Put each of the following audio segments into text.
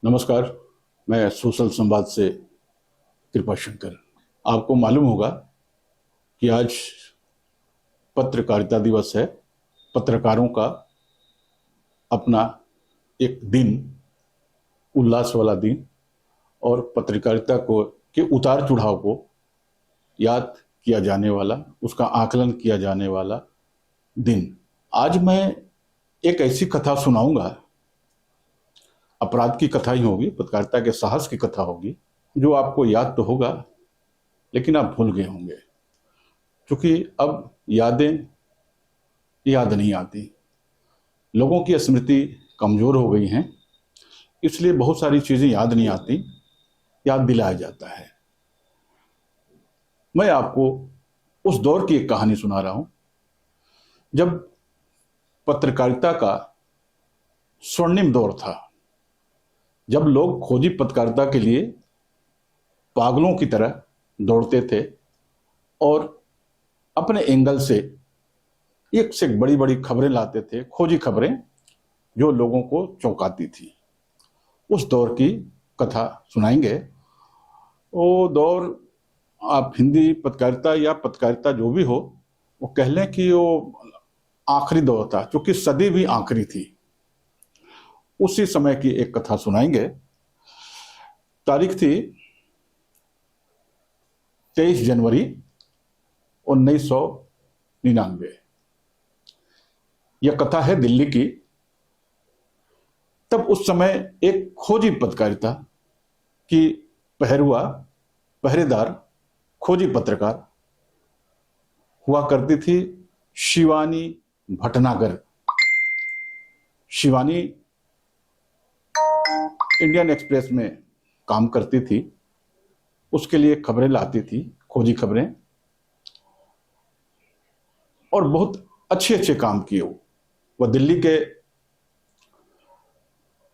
नमस्कार। मैं सोशल संवाद से कृपा शंकर। आपको मालूम होगा कि आज पत्रकारिता दिवस है। पत्रकारों का अपना एक दिन, उल्लास वाला दिन, और पत्रकारिता को के उतार चढ़ाव को याद किया जाने वाला, उसका आकलन किया जाने वाला दिन। आज मैं एक ऐसी कथा सुनाऊंगा, अपराध की कथा ही होगी, पत्रकारिता के साहस की कथा होगी, जो आपको याद तो होगा लेकिन आप भूल गए होंगे, क्योंकि अब यादें याद नहीं आती। लोगों की स्मृति कमजोर हो गई हैं, इसलिए बहुत सारी चीजें याद नहीं आती, याद दिलाया जाता है। मैं आपको उस दौर की एक कहानी सुना रहा हूं जब पत्रकारिता का स्वर्णिम दौर था, जब लोग खोजी पत्रकारिता के लिए पागलों की तरह दौड़ते थे और अपने एंगल से एक से बड़ी बड़ी खबरें लाते थे, खोजी खबरें जो लोगों को चौंकाती थी। उस दौर की कथा सुनाएंगे। वो दौर, आप हिंदी पत्रकारिता या पत्रकारिता जो भी हो, वो कह लें कि वो आखिरी दौर था, क्योंकि सदी भी आखिरी थी। उसी समय की एक कथा सुनाएंगे। तारीख थी 23 जनवरी 1999। यह कथा है दिल्ली की। तब उस समय एक खोजी पत्रकारिता की पहरेदार खोजी पत्रकार हुआ करती थी शिवानी भटनागर। शिवानी इंडियन एक्सप्रेस में काम करती थी, उसके लिए खबरें लाती थी, खोजी खबरें, और बहुत अच्छे अच्छे काम किए। वह दिल्ली के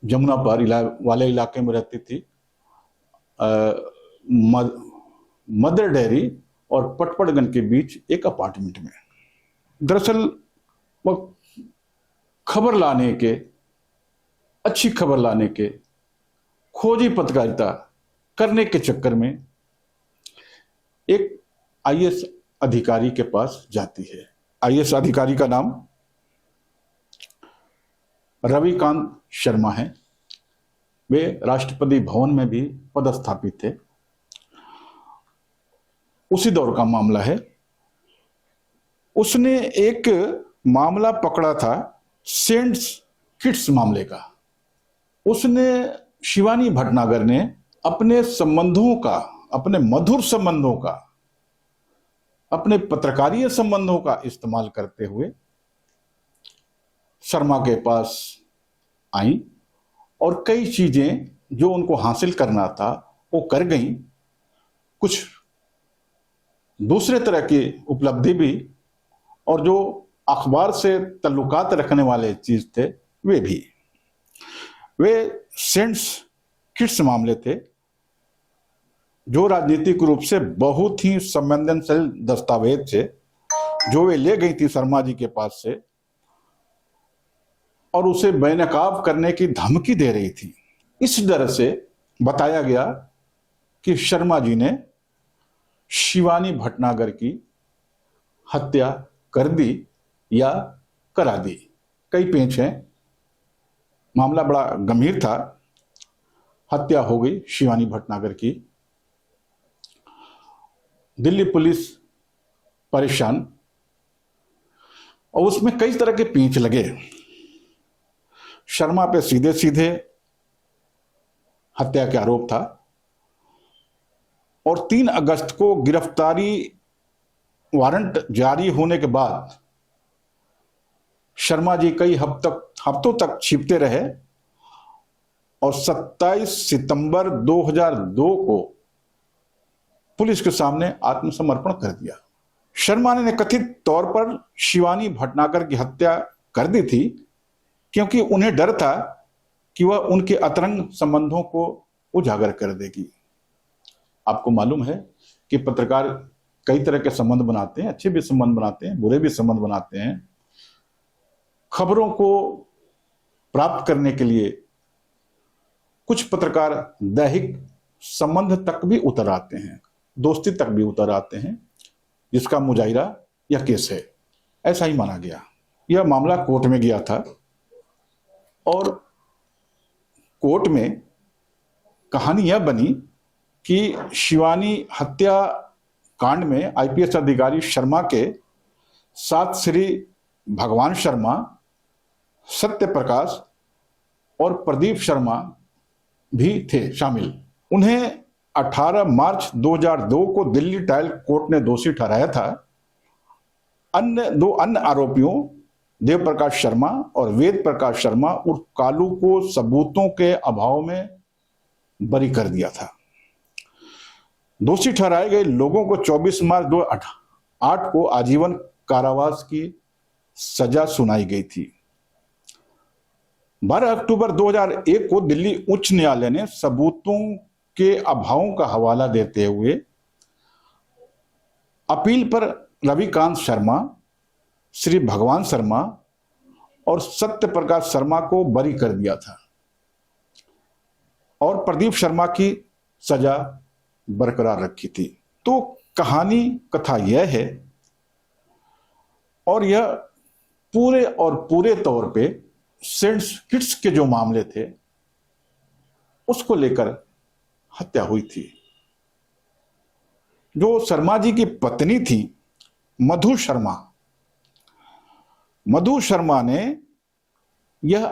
जमुना पार वाले इलाके में रहती थी, मदर डेयरी और पटपड़गन के बीच एक अपार्टमेंट में। दरअसल वह खबर लाने के, अच्छी खबर लाने के, खोजी पत्रकारिता करने के चक्कर में एक आईएएस अधिकारी के पास जाती है। आईएएस अधिकारी का नाम रविकांत शर्मा है। वे राष्ट्रपति भवन में भी पदस्थापित थे। उसी दौर का मामला है। उसने एक मामला पकड़ा था सेंट्स किट्स मामले का। उसने, शिवानी भटनागर ने अपने संबंधों का, अपने मधुर संबंधों का, अपने पत्रकारीय संबंधों का इस्तेमाल करते हुए शर्मा के पास आई और कई चीजें जो उनको हासिल करना था वो कर गई। कुछ दूसरे तरह की उपलब्धि भी, और जो अखबार से ताल्लुकात रखने वाले चीज थे वे भी। वे सेंट्स किट्स मामले थे जो राजनीतिक रूप से बहुत ही संवेदनशील दस्तावेज थे, जो वे ले गई थी शर्मा जी के पास से और उसे बेनकाब करने की धमकी दे रही थी। इस तरह से बताया गया कि शर्मा जी ने शिवानी भटनागर की हत्या कर दी या करा दी। कई पेच हैं, मामला बड़ा गंभीर था। हत्या हो गई शिवानी भटनागर की। दिल्ली पुलिस परेशान, और उसमें कई तरह के पेंच लगे। शर्मा पे सीधे सीधे हत्या के आरोप था, और 3 अगस्त को गिरफ्तारी वारंट जारी होने के बाद शर्मा जी कई हफ्तों तक छिपते रहे, और 27 सितंबर 2002 को पुलिस के सामने आत्मसमर्पण कर दिया। शर्मा ने कथित तौर पर शिवानी भटनागर की हत्या कर दी थी क्योंकि उन्हें डर था कि वह उनके अंतरंग संबंधों को उजागर कर देगी। आपको मालूम है कि पत्रकार कई तरह के संबंध बनाते हैं, अच्छे भी संबंध बनाते हैं, बुरे भी संबंध बनाते हैं। खबरों को प्राप्त करने के लिए कुछ पत्रकार दैहिक संबंध तक भी उतर आते हैं, दोस्ती तक भी उतर आते हैं, जिसका मुजाहिरा यह केस है। ऐसा ही माना गया। यह मामला कोर्ट में गया था और कोर्ट में कहानी यह बनी कि शिवानी हत्या कांड में आईपीएस अधिकारी शर्मा के साथ श्री भगवान शर्मा, सत्य प्रकाश और प्रदीप शर्मा भी थे शामिल। उन्हें 18 मार्च 2002 को दिल्ली ट्रायल कोर्ट ने दोषी ठहराया था। दो अन्य आरोपियों देव प्रकाश शर्मा और वेद प्रकाश शर्मा उर्फ कालू को सबूतों के अभाव में बरी कर दिया था। दोषी ठहराए गए लोगों को 24 मार्च 2008 को आजीवन कारावास की सजा सुनाई गई थी। 12 अक्टूबर 2001 को दिल्ली उच्च न्यायालय ने सबूतों के अभावों का हवाला देते हुए अपील पर रविकांत शर्मा, श्री भगवान शर्मा और सत्य प्रकाश शर्मा को बरी कर दिया था और प्रदीप शर्मा की सजा बरकरार रखी थी। तो कहानी कथा यह है और यह पूरे तौर पे सेंट किट्स के जो मामले थे उसको लेकर हत्या हुई थी। जो शर्मा जी की पत्नी थी मधु शर्मा ने यह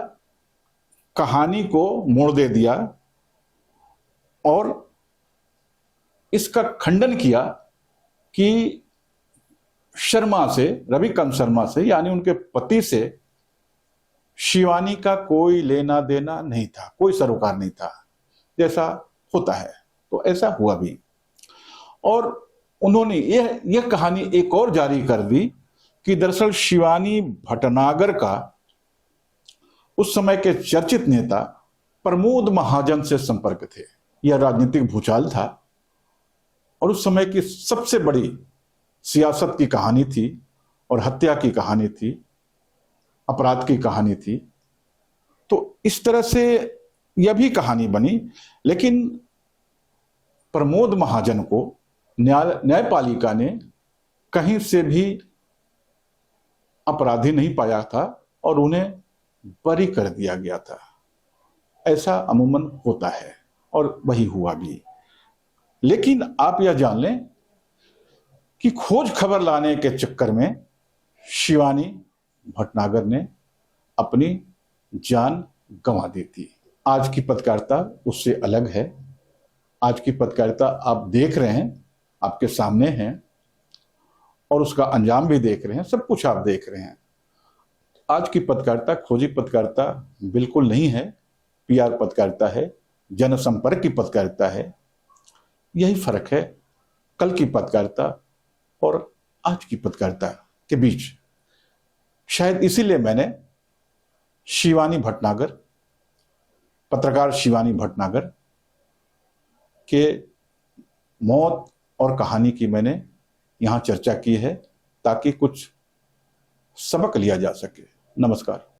कहानी को मोड़ दे दिया और इसका खंडन किया कि रविकांत शर्मा से यानी उनके पति से शिवानी का कोई लेना देना नहीं था, कोई सरोकार नहीं था, जैसा होता है। तो ऐसा हुआ भी और उन्होंने यह कहानी एक और जारी कर दी कि दरअसल शिवानी भटनागर का उस समय के चर्चित नेता प्रमोद महाजन से संपर्क थे। यह राजनीतिक भूचाल था और उस समय की सबसे बड़ी सियासत की कहानी थी और हत्या की कहानी थी, अपराध की कहानी थी। तो इस तरह से यह भी कहानी बनी, लेकिन प्रमोद महाजन को न्यायपालिका ने कहीं से भी अपराधी नहीं पाया था और उन्हें बरी कर दिया गया था। ऐसा अमूमन होता है और वही हुआ भी। लेकिन आप यह जान लें कि खोज खबर लाने के चक्कर में शिवानी भटनागर ने अपनी जान गंवा दी थी। आज की पत्रकारिता उससे अलग है। आज की पत्रकारिता आप देख रहे हैं, आपके सामने है और उसका अंजाम भी देख रहे हैं, सब कुछ आप देख रहे हैं। आज की पत्रकारिता खोजी पत्रकारिता बिल्कुल नहीं है, पीआर पत्रकारिता है, जनसंपर्क की पत्रकारिता है। यही फर्क है कल की पत्रकारिता और आज की पत्रकारिता के बीच। शायद इसीलिए मैंने पत्रकार शिवानी भटनागर के मौत और कहानी की मैंने यहाँ चर्चा की है ताकि कुछ सबक लिया जा सके। नमस्कार।